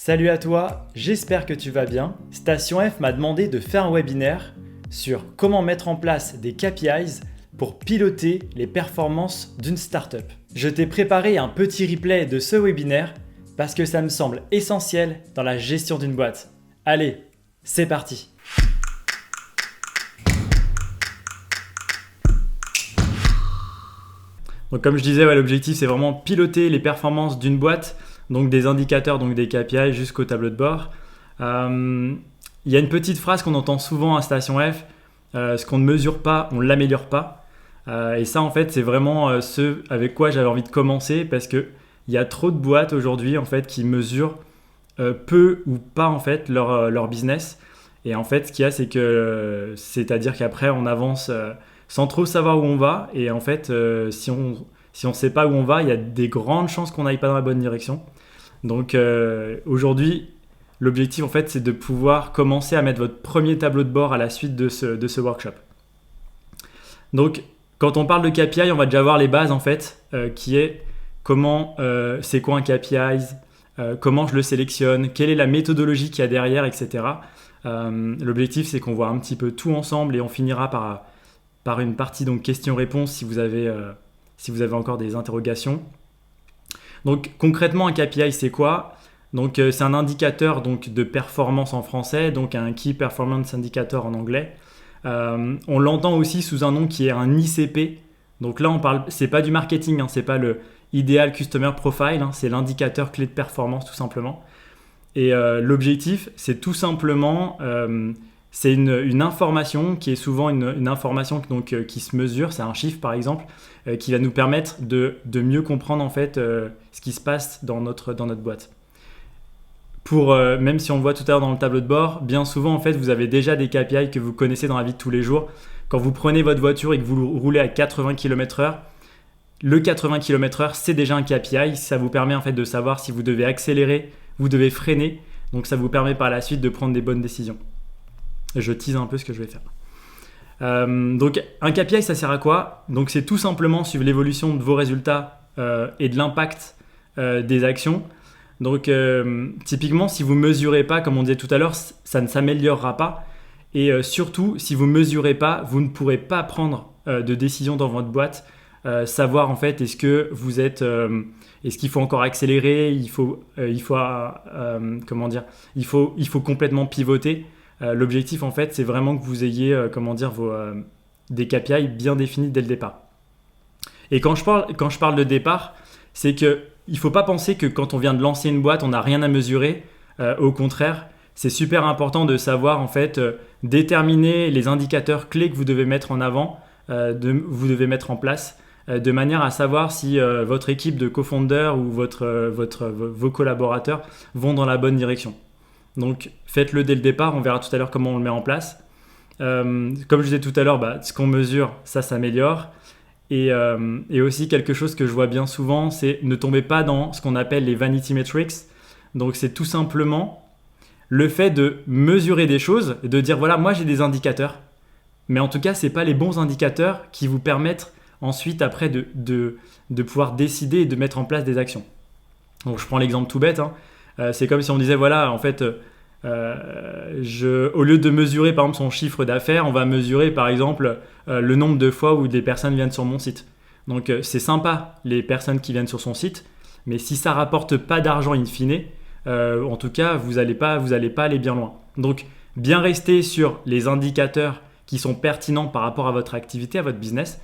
Salut à toi, j'espère que tu vas bien. Station F m'a demandé de faire un webinaire sur comment mettre en place des KPIs pour piloter les performances d'une startup. Je t'ai préparé un petit replay de ce webinaire parce que ça me semble essentiel dans la gestion d'une boîte. Allez, c'est parti! Donc comme je disais, l'objectif c'est vraiment piloter les performances d'une boîte, donc des indicateurs, donc des KPI jusqu'au tableau de bord. Il y a une petite phrase qu'on entend souvent à Station F, ce qu'on ne mesure pas, on ne l'améliore pas. Et ça en fait c'est vraiment ce avec quoi j'avais envie de commencer parce qu'il y a trop de boîtes aujourd'hui en fait qui mesurent peu ou pas en fait leur business. Et en fait ce qu'il y a c'est-à-dire qu'après on avance sans trop savoir où on va. Et en fait, si on ne sait pas où on va, il y a des grandes chances qu'on n'aille pas dans la bonne direction. Donc aujourd'hui, l'objectif en fait, c'est de pouvoir commencer à mettre votre premier tableau de bord à la suite de ce workshop. Donc, quand on parle de KPI, on va déjà voir les bases en fait, qui est comment, c'est quoi un KPI, comment je le sélectionne, quelle est la méthodologie qu'il y a derrière, etc. L'objectif, c'est qu'on voit un petit peu tout ensemble et on finira par une partie donc questions-réponses si vous avez encore des interrogations. Donc concrètement un KPI c'est quoi ? Donc c'est un indicateur donc, de performance en français, donc un Key Performance Indicator en anglais. On l'entend aussi sous un nom qui est un ICP. Donc là c'est pas du marketing, hein, c'est pas le Ideal Customer Profile, hein, c'est l'indicateur clé de performance tout simplement. Et l'objectif c'est tout simplement c'est une information qui est souvent une information donc, qui se mesure, c'est un chiffre par exemple, qui va nous permettre de mieux comprendre en fait ce qui se passe dans notre boîte. Même si on le voit tout à l'heure dans le tableau de bord, bien souvent en fait vous avez déjà des KPI que vous connaissez dans la vie de tous les jours. Quand vous prenez votre voiture et que vous roulez à 80 km/h, le 80 km/h c'est déjà un KPI, ça vous permet en fait de savoir si vous devez accélérer, vous devez freiner, donc ça vous permet par la suite de prendre des bonnes décisions. Je tease un peu ce que je vais faire. Donc un KPI ça sert à quoi ? Donc c'est tout simplement suivre l'évolution de vos résultats et de l'impact des actions. Donc typiquement si vous ne mesurez pas, comme on disait tout à l'heure, ça ne s'améliorera pas. Et surtout si vous ne mesurez pas, vous ne pourrez pas prendre de décision dans votre boîte. Savoir en fait est-ce qu'il faut encore accélérer, il faut complètement pivoter. L'objectif en fait c'est vraiment que vous ayez des KPI bien définis dès le départ. Et quand je parle de départ, c'est qu'il ne faut pas penser que quand on vient de lancer une boîte on n'a rien à mesurer. Au contraire, c'est super important de savoir en fait déterminer les indicateurs clés que vous devez mettre en avant, vous devez mettre en place, de manière à savoir si votre équipe de co-founders ou vos collaborateurs vont dans la bonne direction. Donc faites-le dès le départ, on verra tout à l'heure comment on le met en place. Comme je disais tout à l'heure, ce qu'on mesure, ça s'améliore. Et aussi quelque chose que je vois bien souvent, c'est ne tombez pas dans ce qu'on appelle les vanity metrics. Donc c'est tout simplement le fait de mesurer des choses, de dire voilà, moi j'ai des indicateurs. Mais en tout cas, ce n'est pas les bons indicateurs qui vous permettent ensuite après de pouvoir décider et de mettre en place des actions. Donc je prends l'exemple tout bête, hein. C'est comme si on disait voilà en fait au lieu de mesurer par exemple son chiffre d'affaires, on va mesurer par exemple le nombre de fois où des personnes viennent sur mon site. Donc c'est sympa les personnes qui viennent sur son site, mais si ça rapporte pas d'argent in fine, en tout cas vous allez pas aller bien loin. Donc bien rester sur les indicateurs qui sont pertinents par rapport à votre activité, à votre business,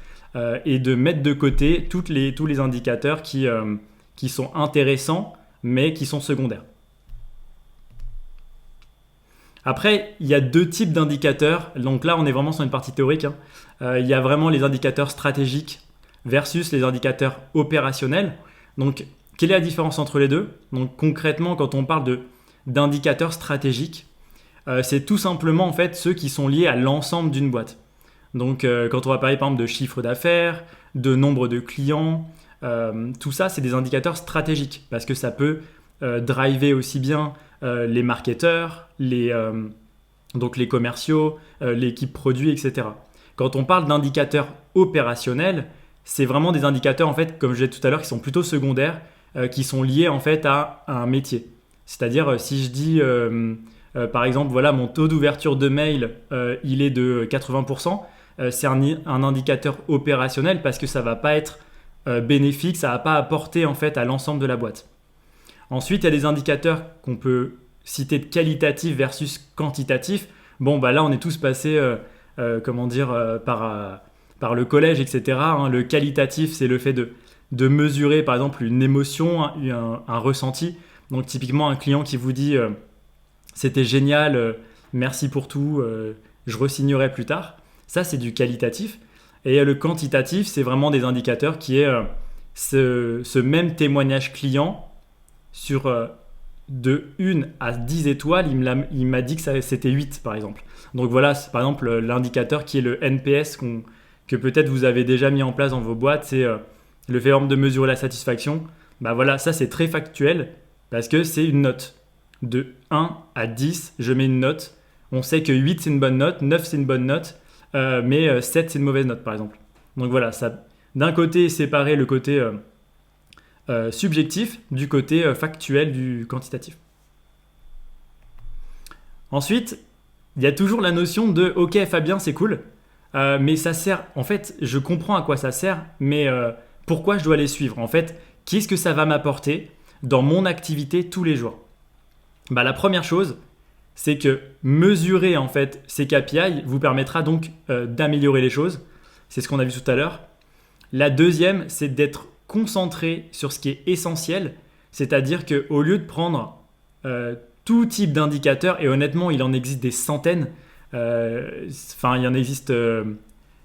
et de mettre de côté tous les indicateurs qui sont intéressants mais qui sont secondaires. Après, il y a deux types d'indicateurs. Donc là, on est vraiment sur une partie théorique, hein. Il y a vraiment les indicateurs stratégiques versus les indicateurs opérationnels. Donc, quelle est la différence entre les deux ? Donc concrètement, quand on parle d'indicateurs stratégiques, c'est tout simplement en fait ceux qui sont liés à l'ensemble d'une boîte. Donc quand on va parler par exemple de chiffre d'affaires, de nombre de clients, tout ça c'est des indicateurs stratégiques parce que ça peut driver aussi bien les marketeurs, donc les commerciaux, l'équipe produit, etc. Quand on parle d'indicateurs opérationnels, c'est vraiment des indicateurs en fait, comme je disais tout à l'heure, qui sont plutôt secondaires, qui sont liés en fait à un métier. C'est-à-dire, si je dis, par exemple, voilà, mon taux d'ouverture de mail, il est de 80%, c'est un indicateur opérationnel parce que ça ne va pas être bénéfique, ça ne va pas apporter en fait à l'ensemble de la boîte. Ensuite, il y a des indicateurs qu'on peut citer de qualitatif versus quantitatif. Bon, bah là, on est tous passés, par le collège, etc. Hein. Le qualitatif, c'est le fait de mesurer, par exemple, une émotion, un ressenti. Donc, typiquement, un client qui vous dit c'était génial, merci pour tout, je re-signerai plus tard. Ça, c'est du qualitatif. Et le quantitatif, c'est vraiment des indicateurs qui est ce même témoignage client sur de 1 à 10 étoiles, il m'a dit que c'était 8 par exemple. Donc voilà, c'est par exemple l'indicateur qui est le NPS que peut-être vous avez déjà mis en place dans vos boîtes, c'est le fait de mesurer la satisfaction. Bah voilà, ça c'est très factuel parce que c'est une note. De 1 à 10, je mets une note. On sait que 8 c'est une bonne note, 9 c'est une bonne note, mais 7 c'est une mauvaise note par exemple. Donc voilà, ça, d'un côté séparer le côté subjectif du côté factuel du quantitatif. Ensuite, il y a toujours la notion de ok Fabien c'est cool, mais ça sert, en fait je comprends à quoi ça sert, mais pourquoi je dois les suivre? En fait, qu'est-ce que ça va m'apporter dans mon activité tous les jours? Bah, la première chose, c'est que mesurer en fait ces KPI vous permettra donc d'améliorer les choses. C'est ce qu'on a vu tout à l'heure. La deuxième, c'est d'être concentré sur ce qui est essentiel, c'est-à-dire qu'au lieu de prendre tout type d'indicateurs, et honnêtement, il en existe des centaines, il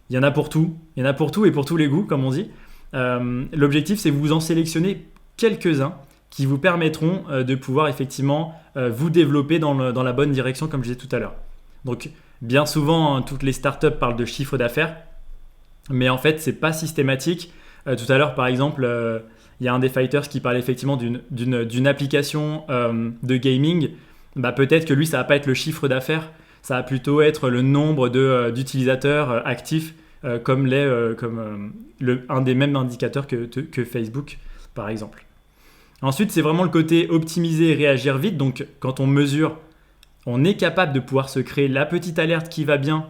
y en a pour tout, il y en a pour tout et pour tous les goûts, comme on dit. L'objectif, c'est vous en sélectionner quelques-uns qui vous permettront de pouvoir effectivement vous développer dans la bonne direction, comme je disais tout à l'heure. Donc, bien souvent, toutes les startups parlent de chiffre d'affaires, mais en fait, ce n'est pas systématique. Tout à l'heure, par exemple, il y a un des fighters qui parlait effectivement d'une application de gaming. Bah, peut-être que lui, ça ne va pas être le chiffre d'affaires, ça va plutôt être le nombre d'utilisateurs actifs, comme un des mêmes indicateurs que Facebook, par exemple. Ensuite, c'est vraiment le côté optimiser et réagir vite. Donc, quand on mesure, on est capable de pouvoir se créer la petite alerte qui va bien,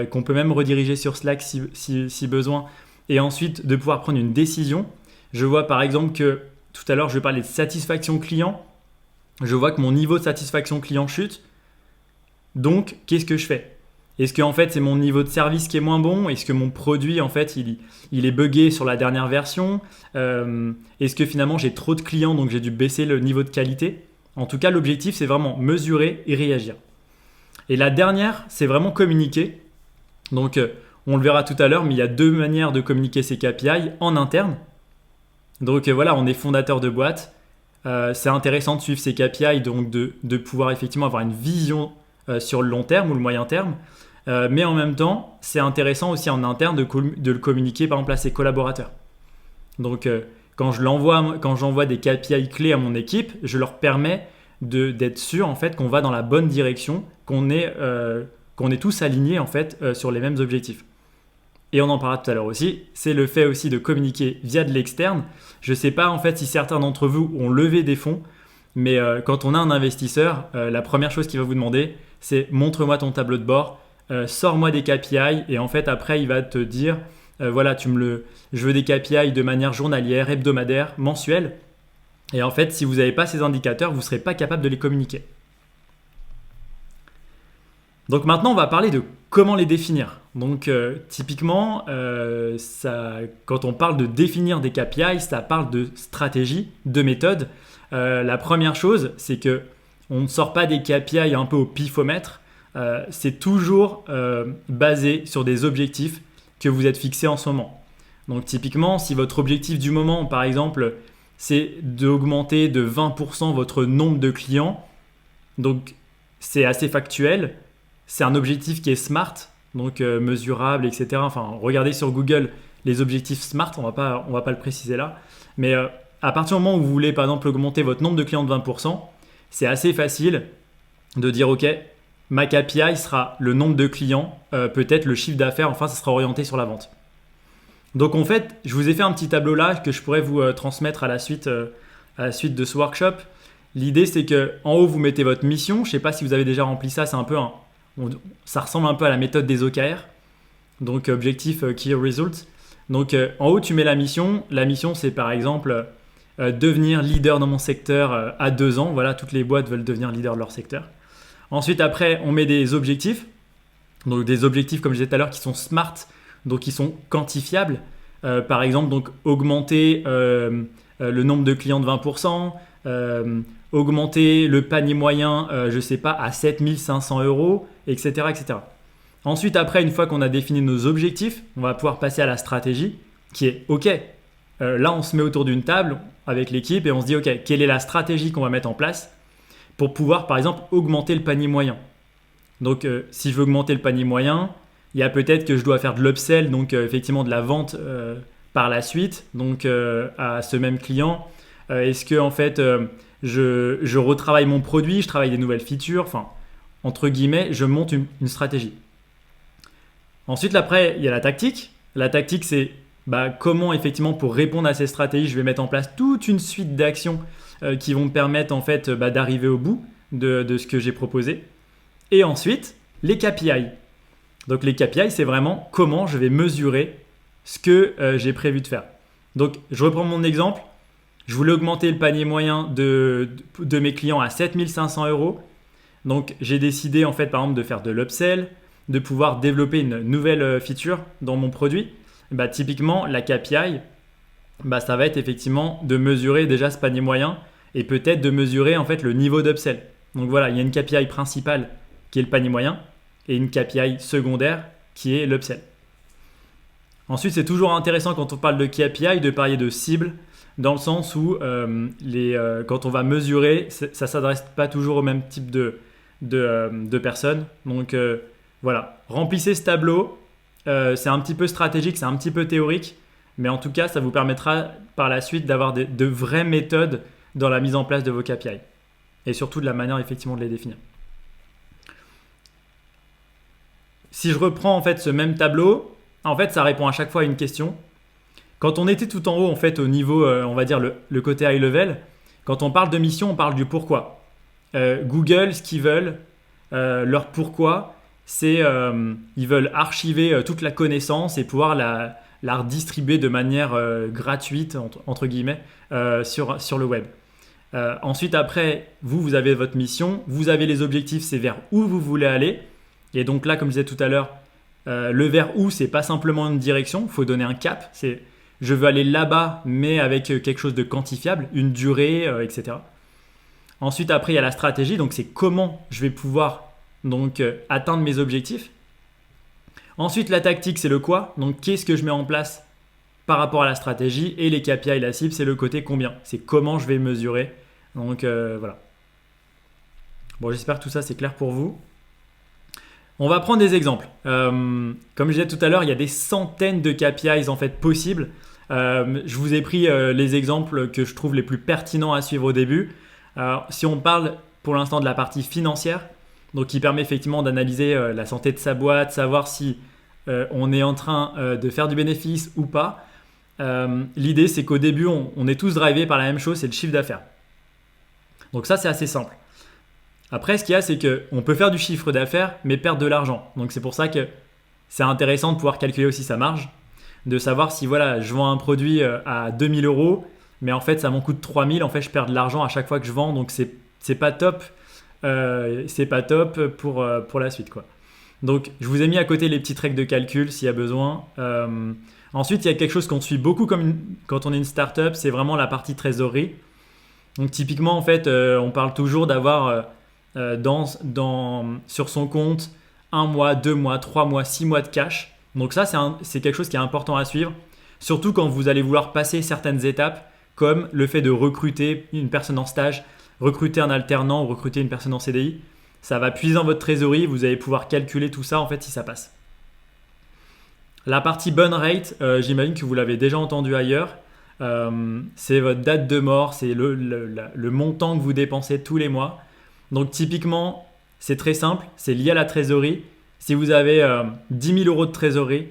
qu'on peut même rediriger sur Slack si besoin, et ensuite de pouvoir prendre une décision. Je vois par exemple que tout à l'heure, je parlais de satisfaction client. Je vois que mon niveau de satisfaction client chute. Donc, qu'est-ce que je fais? Est-ce que en fait, c'est mon niveau de service qui est moins bon? Est-ce que mon produit, en fait, il est buggé sur la dernière version? Est-ce que finalement, j'ai trop de clients, donc j'ai dû baisser le niveau de qualité? En tout cas, l'objectif, c'est vraiment mesurer et réagir. Et la dernière, c'est vraiment communiquer. Donc, on le verra tout à l'heure, mais il y a 2 manières de communiquer ces KPI en interne. Donc voilà, on est fondateur de boîte. C'est intéressant de suivre ces KPI, donc de pouvoir effectivement avoir une vision sur le long terme ou le moyen terme. Mais en même temps, c'est intéressant aussi en interne de le communiquer par exemple à ses collaborateurs. Donc quand j'envoie des KPI clés à mon équipe, je leur permets d'être sûr en fait qu'on va dans la bonne direction, qu'on est tous alignés en fait sur les mêmes objectifs. Et on en parlera tout à l'heure aussi, c'est le fait aussi de communiquer via de l'externe. Je ne sais pas en fait si certains d'entre vous ont levé des fonds, mais quand on a un investisseur, la première chose qu'il va vous demander, c'est montre-moi ton tableau de bord, sors-moi des KPI, et en fait après il va te dire, voilà, je veux des KPI de manière journalière, hebdomadaire, mensuelle. Et en fait, si vous n'avez pas ces indicateurs, vous ne serez pas capable de les communiquer. Donc maintenant, on va parler de comment les définir. Donc typiquement, quand on parle de définir des KPI, ça parle de stratégie, de méthode. La première chose, c'est que on ne sort pas des KPI un peu au pifomètre. C'est toujours basé sur des objectifs que vous êtes fixés en ce moment. Donc typiquement, si votre objectif du moment, par exemple, c'est d'augmenter de 20% votre nombre de clients, donc c'est assez factuel. C'est un objectif qui est SMART, donc mesurable, etc. Enfin, regardez sur Google les objectifs SMART, on va pas le préciser là. Mais à partir du moment où vous voulez, par exemple, augmenter votre nombre de clients de 20%, c'est assez facile de dire, OK, ma KPI sera le nombre de clients, peut-être le chiffre d'affaires, enfin, ça sera orienté sur la vente. Donc, en fait, je vous ai fait un petit tableau là que je pourrais vous transmettre à la suite de ce workshop. L'idée, c'est que en haut, vous mettez votre mission. Je ne sais pas si vous avez déjà rempli ça. C'est un peu ça ressemble un peu à la méthode des OKR. Donc, objectif Key Results. Donc, en haut, tu mets la mission. La mission, c'est par exemple devenir leader dans mon secteur à 2 ans. Voilà, toutes les boîtes veulent devenir leader de leur secteur. Ensuite, après, on met des objectifs. Donc, des objectifs, comme je disais tout à l'heure, qui sont smart, donc qui sont quantifiables. Par exemple, donc, augmenter le nombre de clients de 20%, augmenter le panier moyen, je ne sais pas, à 7 500 €, etc., etc. Ensuite, après, une fois qu'on a défini nos objectifs, on va pouvoir passer à la stratégie qui est OK. Là, on se met autour d'une table avec l'équipe et on se dit OK, quelle est la stratégie qu'on va mettre en place pour pouvoir, par exemple, augmenter le panier moyen. Donc, si je veux augmenter le panier moyen, il y a peut-être que je dois faire de l'upsell, donc effectivement de la vente par la suite, donc à ce même client. Est-ce que en fait, je retravaille mon produit, je travaille des nouvelles features, enfin, entre guillemets, je monte une stratégie. Ensuite, après, il y a la tactique. La tactique, c'est comment effectivement pour répondre à ces stratégies, je vais mettre en place toute une suite d'actions qui vont me permettre en fait d'arriver au bout de ce que j'ai proposé. Et ensuite, les KPI. Donc les KPI, c'est vraiment comment je vais mesurer ce que j'ai prévu de faire. Donc je reprends mon exemple. Je voulais augmenter le panier moyen de mes clients à 7 500 €. Donc j'ai décidé en fait par exemple de faire de l'upsell, de pouvoir développer une nouvelle feature dans mon produit. Typiquement la KPI, ça va être effectivement de mesurer déjà ce panier moyen et peut-être de mesurer en fait le niveau d'upsell. Donc voilà, il y a une KPI principale qui est le panier moyen et une KPI secondaire qui est l'upsell. Ensuite, c'est toujours intéressant quand on parle de KPI de parler de cible dans le sens où quand on va mesurer, ça ne s'adresse pas toujours au même type de personnes. Donc voilà, remplissez ce tableau. C'est un petit peu stratégique, c'est un petit peu théorique, mais en tout cas, ça vous permettra par la suite d'avoir de vraies méthodes dans la mise en place de vos KPI et surtout de la manière effectivement de les définir. Si je reprends en fait ce même tableau, en fait ça répond à chaque fois à une question. Quand on était tout en haut en fait au niveau, on va dire le côté high level, quand on parle de mission, on parle du pourquoi. Google, ce qu'ils veulent, leur pourquoi, c'est ils veulent archiver toute la connaissance et pouvoir la redistribuer de manière gratuite entre guillemets sur le web. Ensuite après, vous avez votre mission, vous avez les objectifs, c'est vers où vous voulez aller. Et donc là, comme je disais tout à l'heure, le vers où, c'est pas simplement une direction, il faut donner un cap. C'est je veux aller là-bas, mais avec quelque chose de quantifiable, une durée, etc. Ensuite, après, il y a la stratégie, donc c'est comment je vais pouvoir donc, atteindre mes objectifs. Ensuite, la tactique, c'est le quoi. Donc, qu'est-ce que je mets en place par rapport à la stratégie. Et les KPI, la cible, c'est le côté combien. C'est comment je vais mesurer. Donc, voilà. Bon, j'espère que tout ça, c'est clair pour vous. On va prendre des exemples. Comme je disais tout à l'heure, il y a des centaines de KPIs en fait possibles. Je vous ai pris les exemples que je trouve les plus pertinents à suivre au début. Si on parle pour l'instant de la partie financière, donc qui permet effectivement d'analyser la santé de sa boîte, savoir si on est en train de faire du bénéfice ou pas. L'idée, c'est qu'au début, on est tous drivés par la même chose, c'est le chiffre d'affaires. Donc ça, c'est assez simple. Après, ce qu'il y a, c'est qu'on peut faire du chiffre d'affaires, mais perdre de l'argent. Donc, c'est pour ça que c'est intéressant de pouvoir calculer aussi sa marge, de savoir si voilà, je vends un produit à 2 000 €, mais en fait, ça m'en coûte 3 000. En fait, je perds de l'argent à chaque fois que je vends, donc c'est pas top. C'est pas top pour la suite, quoi. Donc, je vous ai mis à côté les petites règles de calcul s'il y a besoin. Ensuite, il y a quelque chose qu'on suit beaucoup quand on est une startup, c'est vraiment la partie trésorerie. Donc, typiquement, en fait, on parle toujours d'avoir sur son compte 1 mois, 2 mois, 3 mois, 6 mois de cash. Donc ça, c'est quelque chose qui est important à suivre, surtout quand vous allez vouloir passer certaines étapes, comme le fait de recruter une personne en stage, recruter un alternant ou recruter une personne en CDI. Ça va puiser dans votre trésorerie, vous allez pouvoir calculer tout ça en fait si ça passe. La partie burn rate, j'imagine que vous l'avez déjà entendu ailleurs. C'est votre date de mort, c'est le montant que vous dépensez tous les mois. Donc typiquement, c'est très simple, c'est lié à la trésorerie. Si vous avez 10 000 € de trésorerie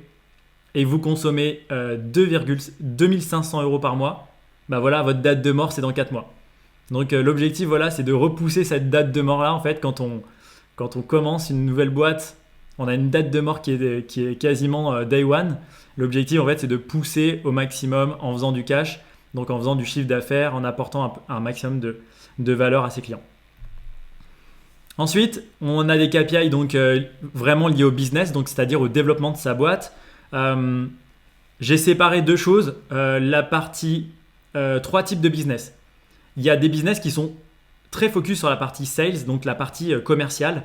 et vous consommez 2 500 € par mois, voilà, votre date de mort, c'est dans 4 mois. Donc l'objectif, voilà, c'est de repousser cette date de mort-là. En fait, quand on commence une nouvelle boîte, on a une date de mort qui est quasiment day one. L'objectif, en fait, c'est de pousser au maximum en faisant du cash, donc en faisant du chiffre d'affaires, en apportant un maximum de valeur à ses clients. Ensuite, on a des KPI donc, vraiment liés au business, donc c'est-à-dire au développement de sa boîte. J'ai séparé deux choses. Trois types de business. Il y a des business qui sont très focus sur la partie sales, donc la partie commerciale.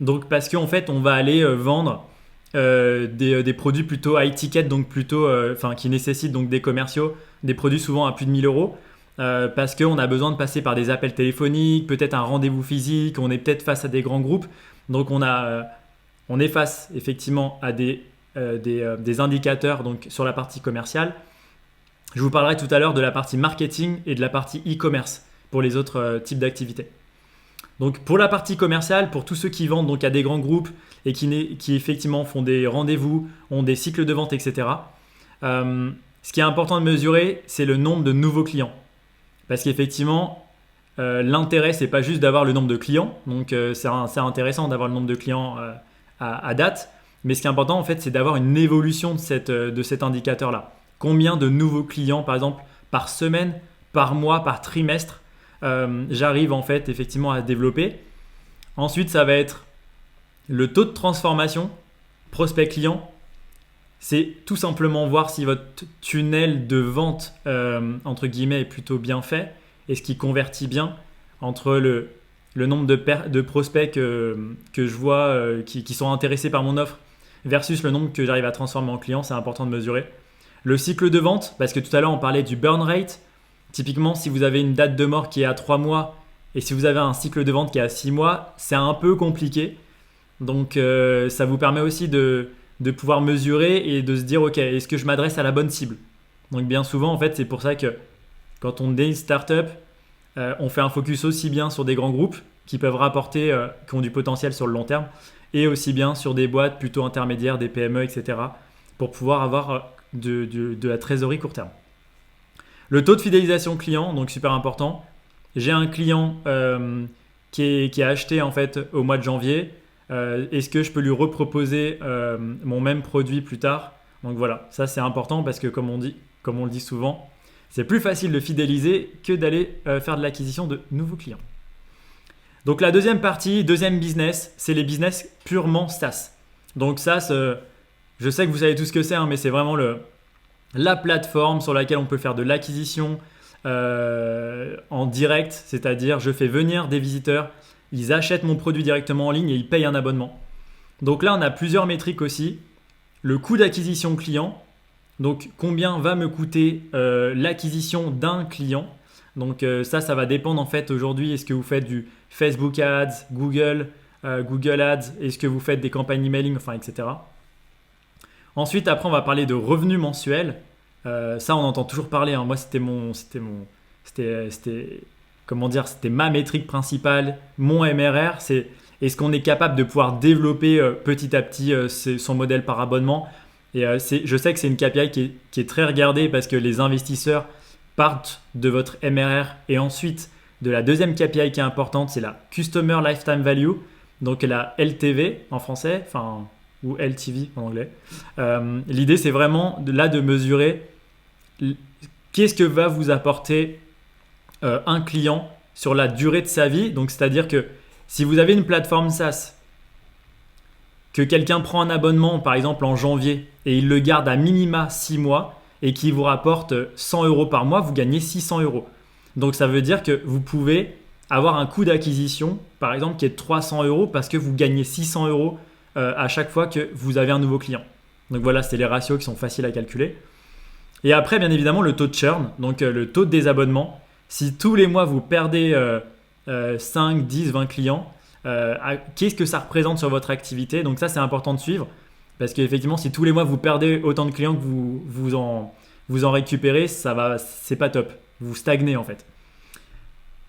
Donc parce qu'en fait, on va aller vendre des produits plutôt high ticket, donc plutôt, qui nécessitent donc des commerciaux, des produits souvent à plus de 1000 euros. Parce qu'on a besoin de passer par des appels téléphoniques, peut-être un rendez-vous physique, on est peut-être face à des grands groupes. Donc on est face effectivement à des indicateurs donc, sur la partie commerciale. Je vous parlerai tout à l'heure de la partie marketing et de la partie e-commerce pour les autres types d'activités. Donc pour la partie commerciale, pour tous ceux qui vendent donc à des grands groupes et qui effectivement font des rendez-vous, ont des cycles de vente, etc. Ce qui est important de mesurer, c'est le nombre de nouveaux clients. Parce qu'effectivement, l'intérêt, c'est pas juste d'avoir le nombre de clients. Donc c'est intéressant d'avoir le nombre de clients à date. Mais ce qui est important, en fait, c'est d'avoir une évolution de cet indicateur-là. Combien de nouveaux clients, par exemple, par semaine, par mois, par trimestre, j'arrive en fait effectivement à développer. Ensuite, ça va être le taux de transformation prospect client. C'est tout simplement voir si votre tunnel de vente entre guillemets est plutôt bien fait et ce qui convertit bien entre le nombre de prospects que je vois qui sont intéressés par mon offre versus le nombre que j'arrive à transformer en client. C'est important de mesurer. Le cycle de vente, parce que tout à l'heure on parlait du burn rate. Typiquement, si vous avez une date de mort qui est à 3 mois et si vous avez un cycle de vente qui est à 6 mois, c'est un peu compliqué. Donc ça vous permet aussi de pouvoir mesurer et de se dire ok, est-ce que je m'adresse à la bonne cible. Donc bien souvent en fait c'est pour ça que quand on est une startup, on fait un focus aussi bien sur des grands groupes qui peuvent rapporter, qui ont du potentiel sur le long terme et aussi bien sur des boîtes plutôt intermédiaires, des PME, etc. pour pouvoir avoir de la trésorerie court terme. Le taux de fidélisation client, donc super important. J'ai un client qui a acheté en fait au mois de janvier. Est-ce que je peux lui reproposer mon même produit plus tard? Donc voilà, ça c'est important parce que comme on le dit souvent, c'est plus facile de fidéliser que d'aller faire de l'acquisition de nouveaux clients. Donc la deuxième partie, deuxième business, c'est les business purement SaaS. Donc SaaS, je sais que vous savez tout ce que c'est, mais c'est vraiment la plateforme sur laquelle on peut faire de l'acquisition en direct, c'est-à-dire je fais venir des visiteurs, ils achètent mon produit directement en ligne et ils payent un abonnement. Donc là, on a plusieurs métriques aussi. Le coût d'acquisition client, donc combien va me coûter l'acquisition d'un client. Donc ça va dépendre en fait aujourd'hui, est-ce que vous faites du Facebook Ads, Google Ads, est-ce que vous faites des campagnes emailing, etc. Ensuite, après, on va parler de revenus mensuels. Ça, on entend toujours parler. Moi, c'était ma métrique principale, mon MRR. C'est est-ce qu'on est capable de pouvoir développer petit à petit son modèle par abonnement. Et je sais que c'est une KPI qui est très regardée parce que les investisseurs partent de votre MRR et ensuite de la deuxième KPI qui est importante, c'est la Customer Lifetime Value, donc la LTV en français, ou LTV en anglais. L'idée, c'est vraiment de mesurer qu'est-ce que va vous apporter un client sur la durée de sa vie. Donc, c'est-à-dire que si vous avez une plateforme SaaS, que quelqu'un prend un abonnement, par exemple en janvier, et il le garde à minima 6 mois, et qui vous rapporte 100 euros par mois, vous gagnez 600 euros. Donc, ça veut dire que vous pouvez avoir un coût d'acquisition, par exemple, qui est de 300 euros parce que vous gagnez 600 euros à chaque fois que vous avez un nouveau client. Donc voilà, c'est les ratios qui sont faciles à calculer. Et après, bien évidemment, le taux de churn, donc le taux de désabonnement. Si tous les mois, vous perdez 5, 10, 20 clients, qu'est-ce que ça représente sur votre activité? Donc ça, c'est important de suivre. Parce qu'effectivement, si tous les mois, vous perdez autant de clients que vous en récupérez, c'est pas top. Vous stagnez en fait.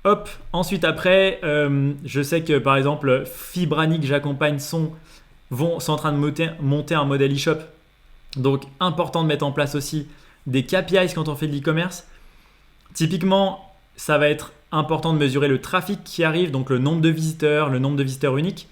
Hop, ensuite après, je sais que par exemple, Fibrani que j'accompagne sont en train de monter un modèle e-shop. Donc, important de mettre en place aussi des KPIs quand on fait de l'e-commerce. Typiquement, ça va être important de mesurer le trafic qui arrive, donc le nombre de visiteurs uniques.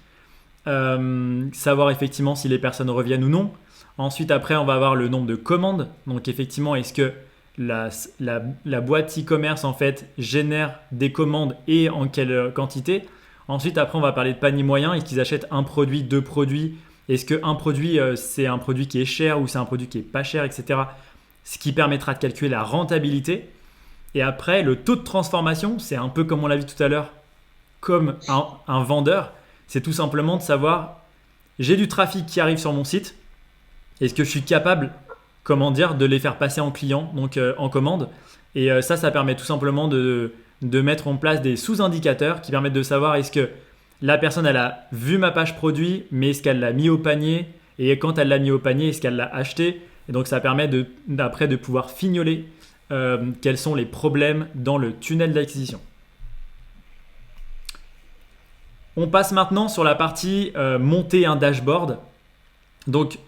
Savoir effectivement si les personnes reviennent ou non. Ensuite, après, on va avoir le nombre de commandes. Donc, effectivement, est-ce que la boîte e-commerce en fait génère des commandes et en quelle quantité. Ensuite, après, on va parler de panier moyen. Est-ce qu'ils achètent un produit, deux produits? Est-ce qu'un produit, c'est un produit qui est cher ou c'est un produit qui est pas cher, etc. Ce qui permettra de calculer la rentabilité. Et après, le taux de transformation, c'est un peu comme on l'a vu tout à l'heure, comme un vendeur. C'est tout simplement de savoir, j'ai du trafic qui arrive sur mon site. Est-ce que je suis capable, de les faire passer en client, donc en commande? Et ça permet tout simplement de mettre en place des sous-indicateurs qui permettent de savoir est-ce que la personne, elle a vu ma page produit, mais est-ce qu'elle l'a mis au panier? Et quand elle l'a mis au panier, est-ce qu'elle l'a acheté? Et donc, ça permet d'après de pouvoir fignoler quels sont les problèmes dans le tunnel d'acquisition. On passe maintenant sur la partie monter un dashboard. Donc,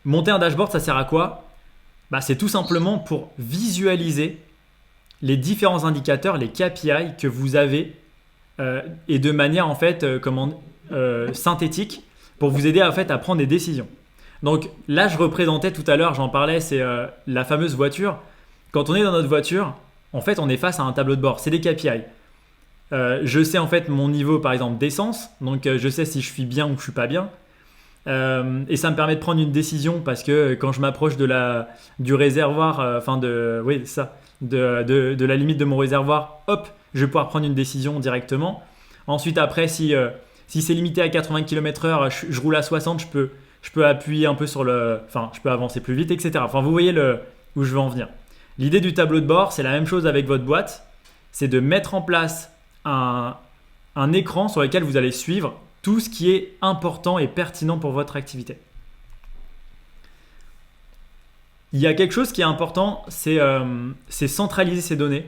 monter un dashboard, ça sert à quoi? C'est tout simplement pour visualiser les différents indicateurs, les KPI que vous avez et de manière en fait synthétique pour vous aider en fait à prendre des décisions. Donc là, je représentais tout à l'heure, j'en parlais, c'est la fameuse voiture. Quand on est dans notre voiture, en fait, on est face à un tableau de bord. C'est des KPI. Je sais en fait mon niveau par exemple d'essence, donc je sais si je suis bien ou je suis pas bien. Et ça me permet de prendre une décision parce que quand je m'approche du réservoir, de la limite de mon réservoir, hop, je vais pouvoir prendre une décision directement. Ensuite, après, si c'est limité à 80 km/h, je roule à 60, je peux appuyer un peu je peux avancer plus vite, etc. Enfin, vous voyez où je veux en venir. L'idée du tableau de bord, c'est la même chose avec votre boîte, c'est de mettre en place un écran sur lequel vous allez suivre tout ce qui est important et pertinent pour votre activité. Il y a quelque chose qui est important, c'est centraliser ces données.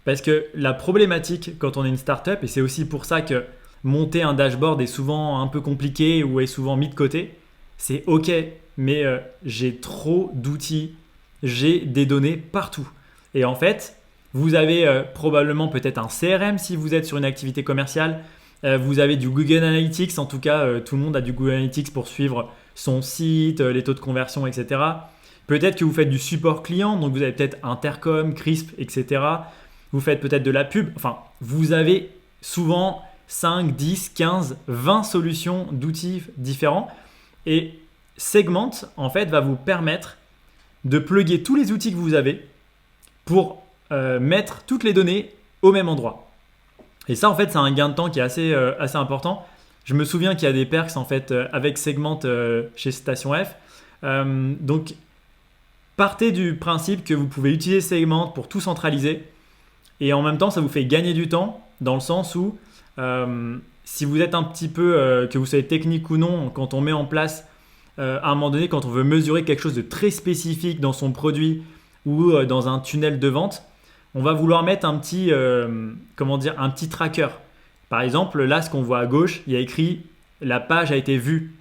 Parce que la problématique quand on est une startup, et c'est aussi pour ça que monter un dashboard est souvent un peu compliqué ou est souvent mis de côté, c'est ok, mais j'ai trop d'outils, j'ai des données partout. Et en fait, vous avez probablement peut-être un CRM si vous êtes sur une activité commerciale. Vous avez du Google Analytics, en tout cas, tout le monde a du Google Analytics pour suivre son site, les taux de conversion, etc. Peut-être que vous faites du support client, donc vous avez peut-être Intercom, Crisp, etc. Vous faites peut-être de la pub. Enfin, vous avez souvent 5, 10, 15, 20 solutions d'outils différents. Et Segment, en fait, va vous permettre de plugger tous les outils que vous avez pour mettre toutes les données au même endroit. Et ça, en fait, c'est un gain de temps qui est assez important. Je me souviens qu'il y a des perks en fait avec Segment chez Station F. Donc, partez du principe que vous pouvez utiliser Segment pour tout centraliser. Et en même temps, ça vous fait gagner du temps dans le sens où si vous êtes un petit peu, que vous soyez technique ou non, quand on met en place à un moment donné, quand on veut mesurer quelque chose de très spécifique dans son produit ou dans un tunnel de vente, on va vouloir mettre un petit tracker. Par exemple, là, ce qu'on voit à gauche, il y a écrit « La page a été vue,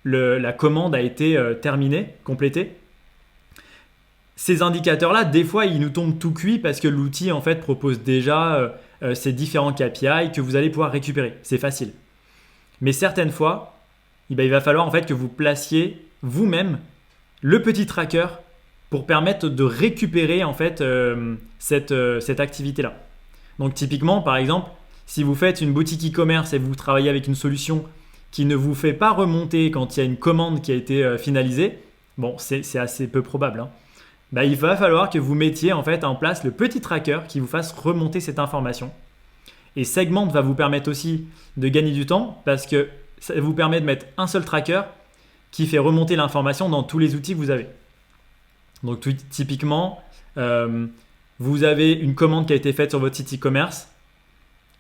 la commande a été terminée, complétée ». Ces indicateurs-là, des fois, ils nous tombent tout cuits parce que l'outil, en fait, propose déjà ces différents KPI que vous allez pouvoir récupérer. C'est facile. Mais certaines fois, il va falloir en fait que vous placiez vous-même le petit tracker pour permettre de récupérer en fait cette activité-là. Donc typiquement, par exemple, si vous faites une boutique e-commerce et vous travaillez avec une solution qui ne vous fait pas remonter quand il y a une commande qui a été finalisée, bon, c'est assez peu probable, hein. Il va falloir que vous mettiez en fait en place le petit tracker qui vous fasse remonter cette information. Et Segment va vous permettre aussi de gagner du temps parce que ça vous permet de mettre un seul tracker qui fait remonter l'information dans tous les outils que vous avez. Donc typiquement, vous avez une commande qui a été faite sur votre site e-commerce.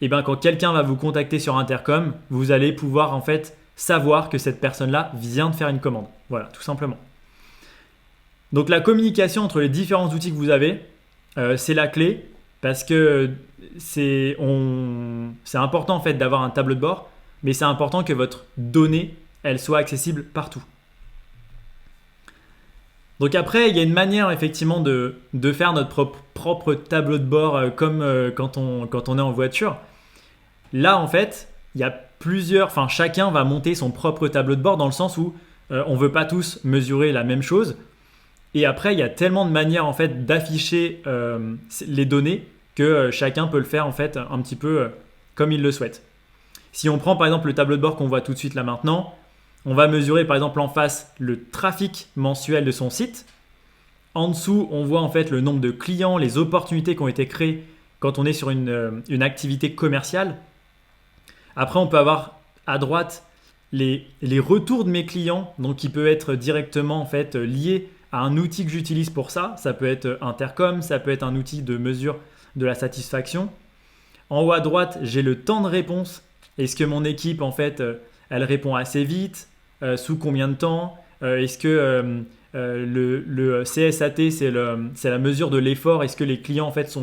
Et quand quelqu'un va vous contacter sur Intercom, vous allez pouvoir en fait savoir que cette personne-là vient de faire une commande. Voilà, tout simplement. Donc la communication entre les différents outils que vous avez, c'est la clé parce que c'est important en fait d'avoir un tableau de bord, mais c'est important que votre donnée, elle soit accessible partout. Donc après, il y a une manière effectivement de faire notre propre tableau de bord comme quand on est en voiture. Là, en fait, il y a enfin chacun va monter son propre tableau de bord dans le sens où on ne veut pas tous mesurer la même chose. Et après, il y a tellement de manières en fait d'afficher les données que chacun peut le faire en fait un petit peu comme il le souhaite. Si on prend par exemple le tableau de bord qu'on voit tout de suite là maintenant, on va mesurer par exemple en face le trafic mensuel de son site. En dessous, on voit en fait le nombre de clients, les opportunités qui ont été créées quand on est sur une activité commerciale. Après, on peut avoir à droite les retours de mes clients, donc qui peut être directement en fait lié à un outil que j'utilise pour ça. Ça peut être Intercom, ça peut être un outil de mesure de la satisfaction. En haut à droite, j'ai le temps de réponse. Est-ce que mon équipe en fait elle répond assez vite, sous combien de temps, est-ce que le CSAT c'est la mesure de l'effort, est-ce que les clients en fait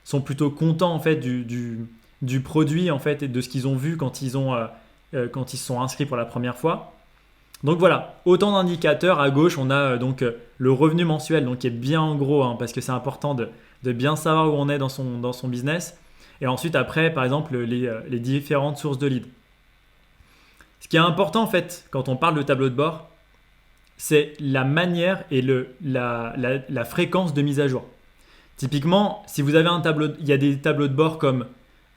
sont plutôt contents en fait du produit en fait et de ce qu'ils ont vu quand ils se sont inscrits pour la première fois. Donc voilà, autant d'indicateurs. À gauche, on a donc le revenu mensuel, donc qui est bien en gros, hein, parce que c'est important de bien savoir où on est dans son business. Et ensuite, après, par exemple, les différentes sources de leads. Ce qui est important, en fait, quand on parle de tableau de bord, c'est la manière et la fréquence de mise à jour. Typiquement, si vous avez il y a des tableaux de bord comme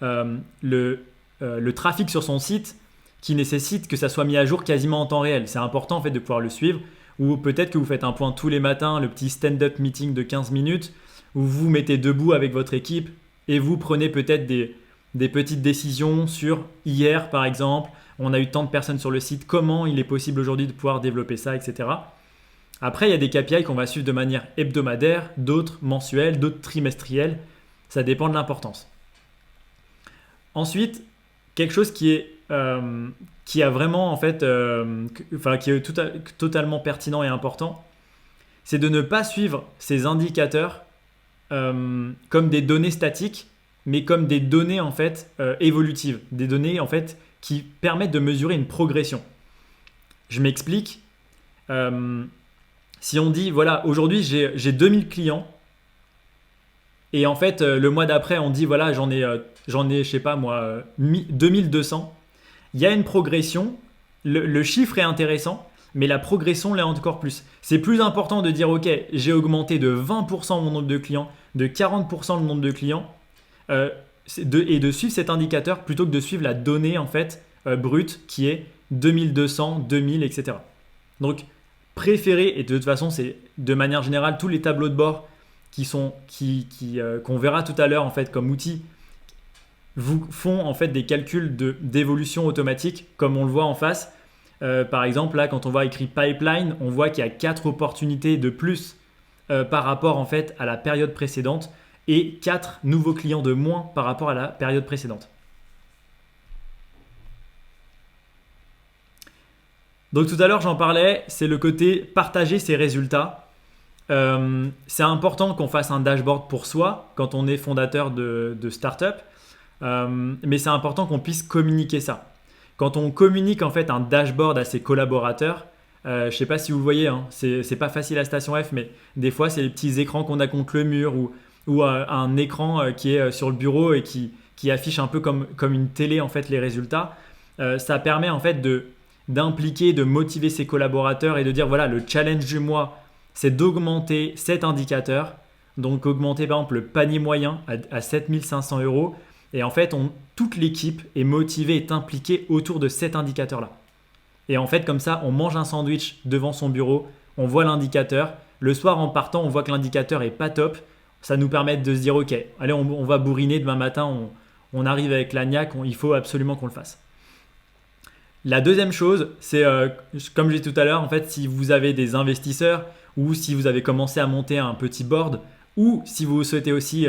le trafic sur son site qui nécessite que ça soit mis à jour quasiment en temps réel. C'est important en fait de pouvoir le suivre. Ou peut-être que vous faites un point tous les matins, le petit stand-up meeting de 15 minutes, où vous vous mettez debout avec votre équipe et vous prenez peut-être des petites décisions sur hier par exemple, on a eu tant de personnes sur le site, comment il est possible aujourd'hui de pouvoir développer ça, etc. Après, il y a des KPI qu'on va suivre de manière hebdomadaire, d'autres mensuelles, d'autres trimestrielles. Ça dépend de l'importance. Ensuite, quelque chose qui a vraiment en fait, qui est totalement pertinent et important, c'est de ne pas suivre ces indicateurs comme des données statiques, mais comme des données en fait évolutives, des données en fait qui permettent de mesurer une progression. Je m'explique. Si on dit voilà, aujourd'hui j'ai 2000 clients et en fait le mois d'après on dit voilà j'en ai je sais pas moi 2200, il y a une progression, le chiffre est intéressant, mais la progression l'est encore plus. C'est plus important de dire ok, j'ai augmenté de 20% mon nombre de clients, de 40% le nombre de clients, et de suivre cet indicateur plutôt que de suivre la donnée en fait brute qui est 2200, 2000, etc. Donc préférez, et de toute façon c'est de manière générale tous les tableaux de bord qu'on verra tout à l'heure en fait comme outil vous font en fait des calculs d'évolution automatique comme on le voit en face. Par exemple là quand on voit écrit pipeline, on voit qu'il y a 4 opportunités de plus par rapport en fait à la période précédente et 4 nouveaux clients de moins par rapport à la période précédente. Donc tout à l'heure j'en parlais, c'est le côté partager ses résultats. C'est important qu'on fasse un dashboard pour soi quand on est fondateur de start-up, mais c'est important qu'on puisse communiquer ça. Quand on communique en fait un dashboard à ses collaborateurs, je ne sais pas si vous le voyez, hein, c'est pas facile à Station F, mais des fois c'est les petits écrans qu'on a contre le mur ou un écran qui est sur le bureau et qui affiche un peu comme une télé en fait les résultats. Ça permet en fait d'impliquer, de motiver ses collaborateurs et de dire voilà, le challenge du mois c'est d'augmenter cet indicateur, donc augmenter par exemple le panier moyen à 7500 €. Et en fait, toute l'équipe est motivée, est impliquée autour de cet indicateur-là. Et en fait, comme ça, on mange un sandwich devant son bureau, on voit l'indicateur. Le soir, en partant, on voit que l'indicateur est pas top. Ça nous permet de se dire, ok, allez, on va bourriner demain matin, on arrive avec la niaque, il faut absolument qu'on le fasse. La deuxième chose, c'est, comme j'ai dit tout à l'heure, en fait, si vous avez des investisseurs ou si vous avez commencé à monter un petit board ou si vous souhaitez aussi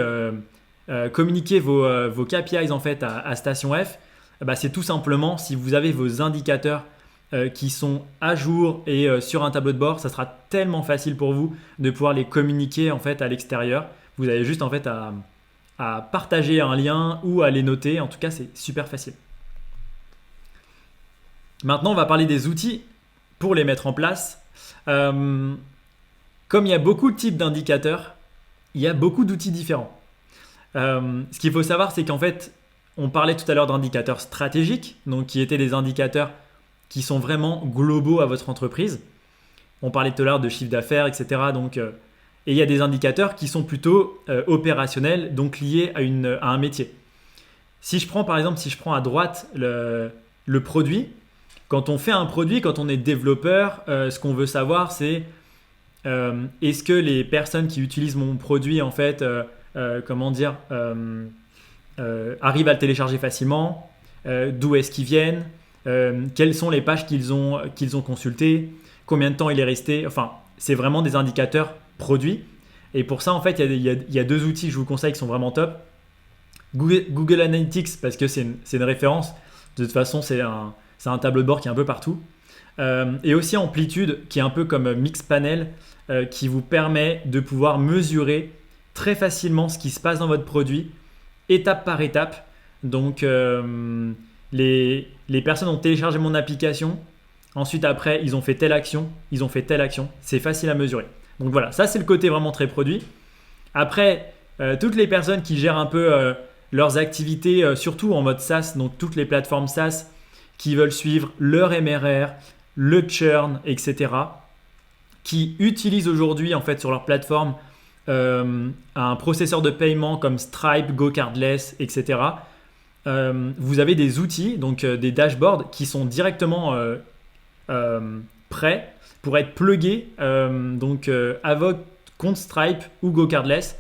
communiquer vos KPIs en fait à Station F, c'est tout simplement si vous avez vos indicateurs qui sont à jour et sur un tableau de bord, ça sera tellement facile pour vous de pouvoir les communiquer en fait à l'extérieur. Vous avez juste en fait à partager un lien ou à les noter. En tout cas, c'est super facile. Maintenant, on va parler des outils pour les mettre en place. Comme il y a beaucoup de types d'indicateurs, il y a beaucoup d'outils différents. Ce qu'il faut savoir, c'est qu'en fait, on parlait tout à l'heure d'indicateurs stratégiques, donc qui étaient des indicateurs qui sont vraiment globaux à votre entreprise. On parlait tout à l'heure de chiffre d'affaires, etc. Et il y a des indicateurs qui sont plutôt opérationnels, donc liés à un métier. Si je prends par exemple, si je prends à droite le produit, quand on fait un produit, quand on est développeur, ce qu'on veut savoir, c'est est-ce que les personnes qui utilisent mon produit, en fait, arrivent à le télécharger facilement, d'où est-ce qu'ils viennent, quelles sont les pages qu'ils ont consultées, combien de temps il est resté. Enfin, c'est vraiment des indicateurs produits. Et pour ça, en fait, il y a deux outils que je vous conseille qui sont vraiment top. Google Analytics, parce que c'est une référence. De toute façon, c'est un tableau de bord qui est un peu partout. Et aussi Amplitude, qui est un peu comme Mixpanel, qui vous permet de pouvoir mesurer très facilement ce qui se passe dans votre produit, étape par étape. Donc, les personnes ont téléchargé mon application. Ensuite, après, ils ont fait telle action. Ils ont fait telle action. C'est facile à mesurer. Donc voilà, ça c'est le côté vraiment très produit. Après, toutes les personnes qui gèrent un peu leurs activités, surtout en mode SaaS, donc toutes les plateformes SaaS qui veulent suivre leur MRR, le churn, etc., qui utilisent aujourd'hui en fait sur leur plateforme un processeur de paiement comme Stripe, GoCardless, etc. Vous avez des outils, donc des dashboards qui sont directement prêts pour être plugués à votre compte Stripe ou GoCardless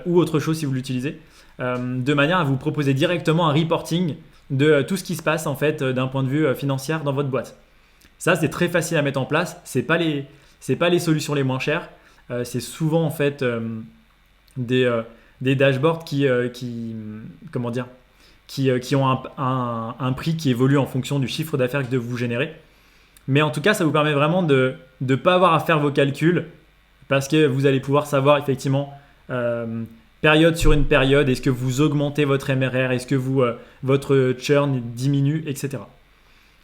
ou autre chose si vous l'utilisez, de manière à vous proposer directement un reporting de tout ce qui se passe en fait d'un point de vue financier dans votre boîte. Ça, c'est très facile à mettre en place. C'est pas les solutions les moins chères. C'est souvent en fait des dashboards qui ont un prix qui évolue en fonction du chiffre d'affaires que vous générez. Mais en tout cas, ça vous permet vraiment de ne pas avoir à faire vos calculs parce que vous allez pouvoir savoir effectivement période sur une période, est-ce que vous augmentez votre MRR, est-ce que votre churn diminue, etc.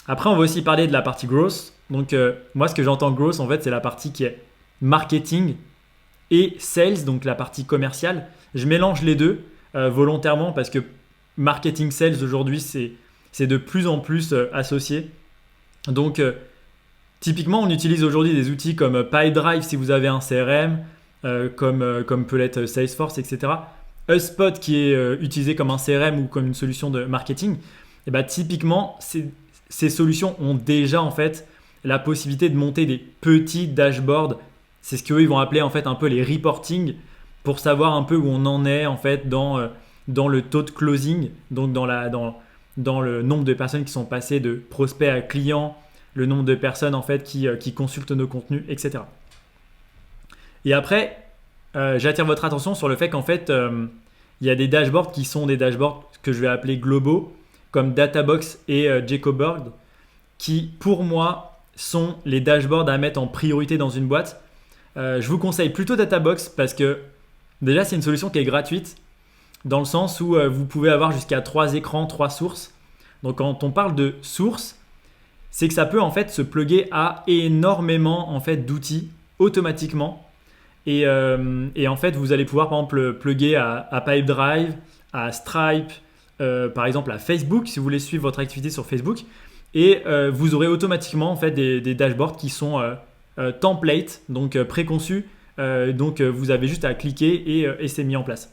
Après, on va aussi parler de la partie growth. Donc, moi, ce que j'entends growth, en fait, c'est la partie qui est marketing et sales, donc la partie commerciale. Je mélange les deux volontairement parce que marketing sales aujourd'hui, c'est de plus en plus associé. Donc, typiquement, on utilise aujourd'hui des outils comme Pipedrive si vous avez un CRM, comme peut l'être Salesforce, etc. HubSpot qui est utilisé comme un CRM ou comme une solution de marketing. Et bah, typiquement, ces solutions ont déjà en fait la possibilité de monter des petits dashboards. C'est ce qu'eux ils vont appeler en fait un peu les reporting pour savoir un peu où on en est en fait dans le taux de closing, donc dans le nombre de personnes qui sont passées de prospects à clients, le nombre de personnes en fait qui consultent nos contenus, etc. Et après, j'attire votre attention sur le fait qu'en fait, il y a des dashboards qui sont des dashboards que je vais appeler globaux, comme Databox et Jacoboard, qui pour moi sont les dashboards à mettre en priorité dans une boîte. Je vous conseille plutôt Databox parce que déjà c'est une solution qui est gratuite dans le sens où vous pouvez avoir jusqu'à 3 écrans, 3 sources. Donc quand on parle de sources, c'est que ça peut en fait se plugger à énormément en fait d'outils automatiquement. Et en fait, vous allez pouvoir par exemple plugger à Pipedrive, à Stripe, par exemple à Facebook si vous voulez suivre votre activité sur Facebook. Et vous aurez automatiquement en fait des dashboards qui sont templates, donc préconçus. Donc vous avez juste à cliquer et c'est mis en place.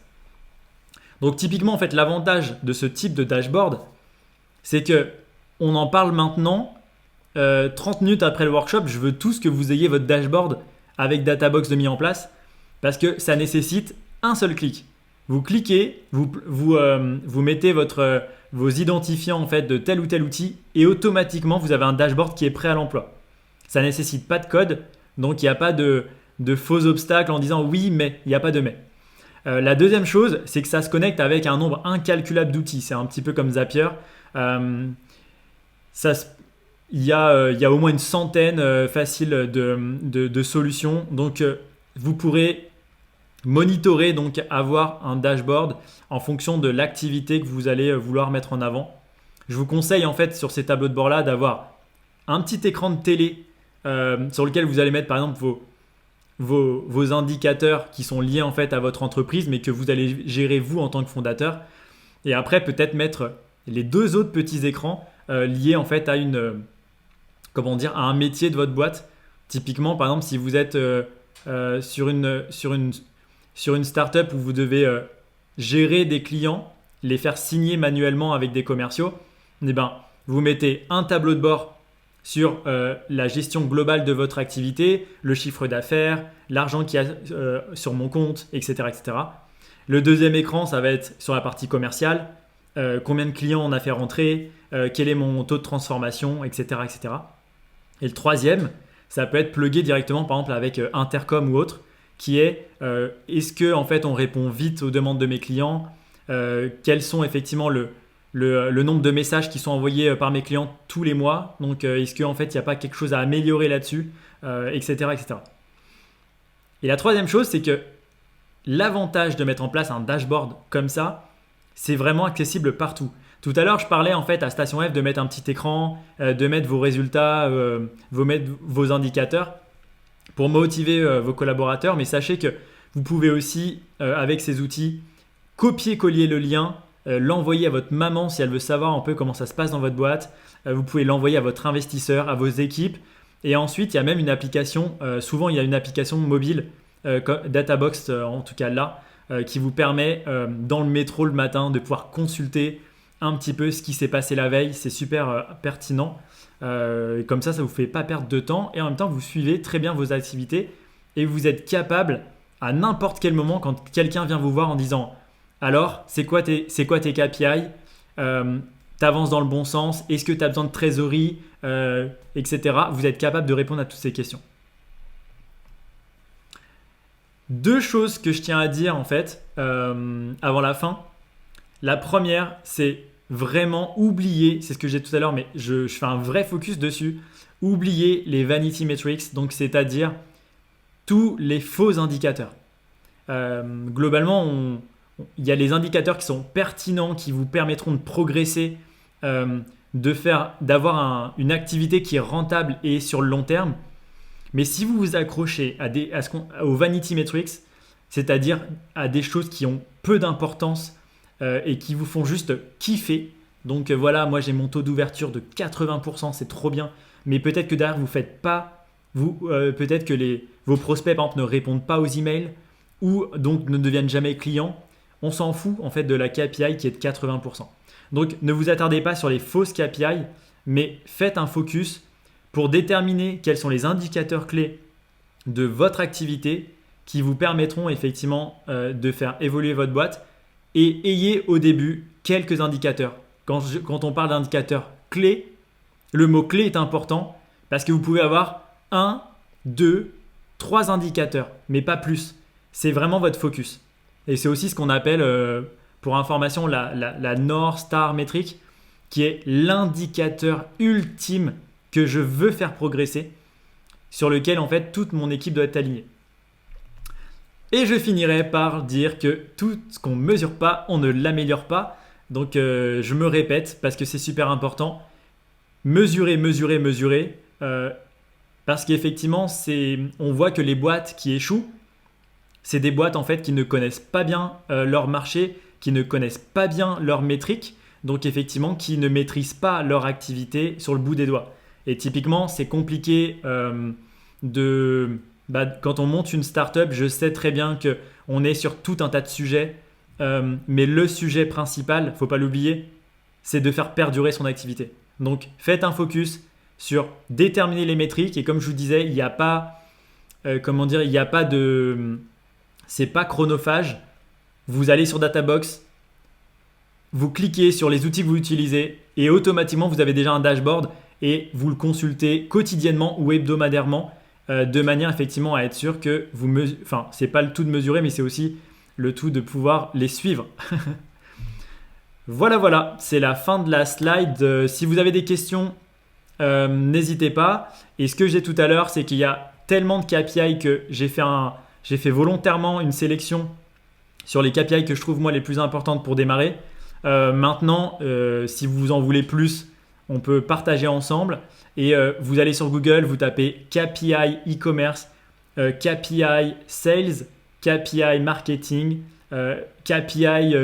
Donc typiquement en fait l'avantage de ce type de dashboard, c'est que on en parle maintenant. 30 minutes après le workshop, je veux tous que vous ayez votre dashboard avec Databox de mis en place parce que ça nécessite un seul clic. Vous cliquez, vous mettez vos identifiants en fait de tel ou tel outil et automatiquement vous avez un dashboard qui est prêt à l'emploi. Ça ne nécessite pas de code, donc il n'y a pas de faux obstacles en disant oui mais, il n'y a pas de mais. La deuxième chose, c'est que ça se connecte avec un nombre incalculable d'outils. C'est un petit peu comme Zapier. Il y a au moins une centaine facile de solutions. Donc, vous pourrez monitorer, donc avoir un dashboard en fonction de l'activité que vous allez vouloir mettre en avant. Je vous conseille en fait sur ces tableaux de bord-là d'avoir un petit écran de télé sur lequel vous allez mettre par exemple vos indicateurs qui sont liés en fait à votre entreprise, mais que vous allez gérer vous en tant que fondateur. Et après, peut-être mettre les 2 autres petits écrans liés en fait à à un métier de votre boîte. Typiquement, par exemple, si vous êtes sur une startup où vous devez gérer des clients, les faire signer manuellement avec des commerciaux, eh ben, vous mettez un tableau de bord sur la gestion globale de votre activité, le chiffre d'affaires, l'argent qu'il y a sur mon compte, etc., etc. Le deuxième écran, ça va être sur la partie commerciale, combien de clients on a fait rentrer, quel est mon taux de transformation, etc., etc. Et le troisième, ça peut être plugué directement par exemple avec Intercom ou autre, qui est est-ce que en fait on répond vite aux demandes de mes clients, quels sont effectivement le nombre de messages qui sont envoyés par mes clients tous les mois, donc est-ce qu'en fait il n'y a pas quelque chose à améliorer là-dessus, etc., etc. Et la troisième chose, c'est que l'avantage de mettre en place un dashboard comme ça, c'est vraiment accessible partout. Tout à l'heure, je parlais en fait à Station F de mettre un petit écran, de mettre vos résultats, vos indicateurs pour motiver vos collaborateurs. Mais sachez que vous pouvez aussi, avec ces outils, copier-coller le lien, l'envoyer à votre maman si elle veut savoir un peu comment ça se passe dans votre boîte. Vous pouvez l'envoyer à votre investisseur, à vos équipes. Et ensuite, il y a même une application, souvent il y a une application mobile, Databox en tout cas là, qui vous permet dans le métro le matin de pouvoir consulter un petit peu ce qui s'est passé la veille. C'est super pertinent. Comme ça ne vous fait pas perdre de temps et en même temps, vous suivez très bien vos activités et vous êtes capable à n'importe quel moment quand quelqu'un vient vous voir en disant « Alors, c'est quoi tes KPI t'avances dans le bon sens, est-ce que tu as besoin de trésorerie, etc. » Vous êtes capable de répondre à toutes ces questions. 2 choses que je tiens à dire en fait avant la fin. La première, c'est vraiment oublier, c'est ce que j'ai dit tout à l'heure, mais je fais un vrai focus dessus, oublier les vanity metrics, donc c'est-à-dire tous les faux indicateurs. Globalement, il y a les indicateurs qui sont pertinents, qui vous permettront de progresser, d'avoir une activité qui est rentable et sur le long terme. Mais si vous vous accrochez aux vanity metrics, c'est-à-dire à des choses qui ont peu d'importance et qui vous font juste kiffer, donc voilà, moi j'ai mon taux d'ouverture de 80%, c'est trop bien, mais peut-être que derrière vous faites pas, peut-être que vos prospects par exemple ne répondent pas aux emails ou donc ne deviennent jamais clients, on s'en fout en fait de la KPI qui est de 80%. Donc ne vous attardez pas sur les fausses KPI, mais faites un focus pour déterminer quels sont les indicateurs clés de votre activité qui vous permettront effectivement de faire évoluer votre boîte et ayez au début quelques indicateurs. Quand on parle d'indicateurs clés, le mot clé est important parce que vous pouvez avoir 1, 2, 3 indicateurs, mais pas plus. C'est vraiment votre focus. Et c'est aussi ce qu'on appelle, pour information, la North Star métrique, qui est l'indicateur ultime que je veux faire progresser, sur lequel en fait toute mon équipe doit être alignée. Et je finirai par dire que tout ce qu'on ne mesure pas, on ne l'améliore pas. Donc je me répète parce que c'est super important. Mesurer, mesurer, mesurer. Parce qu'effectivement, on voit que les boîtes qui échouent, c'est des boîtes en fait qui ne connaissent pas bien leur marché, qui ne connaissent pas bien leurs métriques, donc effectivement qui ne maîtrisent pas leur activité sur le bout des doigts. Et typiquement, c'est compliqué quand on monte une startup, je sais très bien qu'on est sur tout un tas de sujets, mais le sujet principal, il ne faut pas l'oublier, c'est de faire perdurer son activité. Donc faites un focus sur déterminer les métriques et comme je vous disais, il n'y a pas, c'est pas chronophage. Vous allez sur Databox, vous cliquez sur les outils que vous utilisez et automatiquement vous avez déjà un dashboard et vous le consultez quotidiennement ou hebdomadairement de manière effectivement à être sûr que c'est pas le tout de mesurer mais c'est aussi le tout de pouvoir les suivre. Voilà, c'est la fin de la slide. Si vous avez des questions, n'hésitez pas. Et ce que j'ai tout à l'heure, c'est qu'il y a tellement de KPI que j'ai fait volontairement une sélection sur les KPI que je trouve moi les plus importantes pour démarrer. Maintenant, si vous en voulez plus, on peut partager ensemble. Et vous allez sur Google, vous tapez KPI e-commerce KPI Sales, KPI Marketing, KPI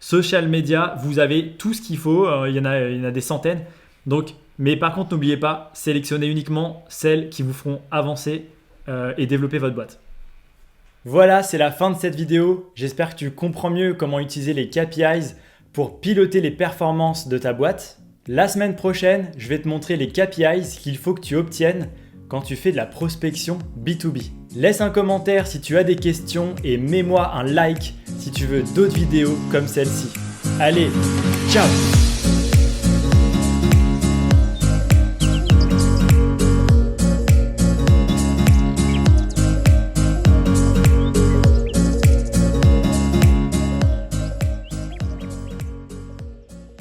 Social Media. Vous avez tout ce qu'il faut, il y en a des centaines. Donc, mais par contre, n'oubliez pas, sélectionnez uniquement celles qui vous feront avancer et développer votre boîte. Voilà, c'est la fin de cette vidéo. J'espère que tu comprends mieux comment utiliser les KPIs pour piloter les performances de ta boîte. La semaine prochaine, je vais te montrer les KPIs qu'il faut que tu obtiennes quand tu fais de la prospection B2B. Laisse un commentaire si tu as des questions et mets-moi un like si tu veux d'autres vidéos comme celle-ci. Allez, ciao!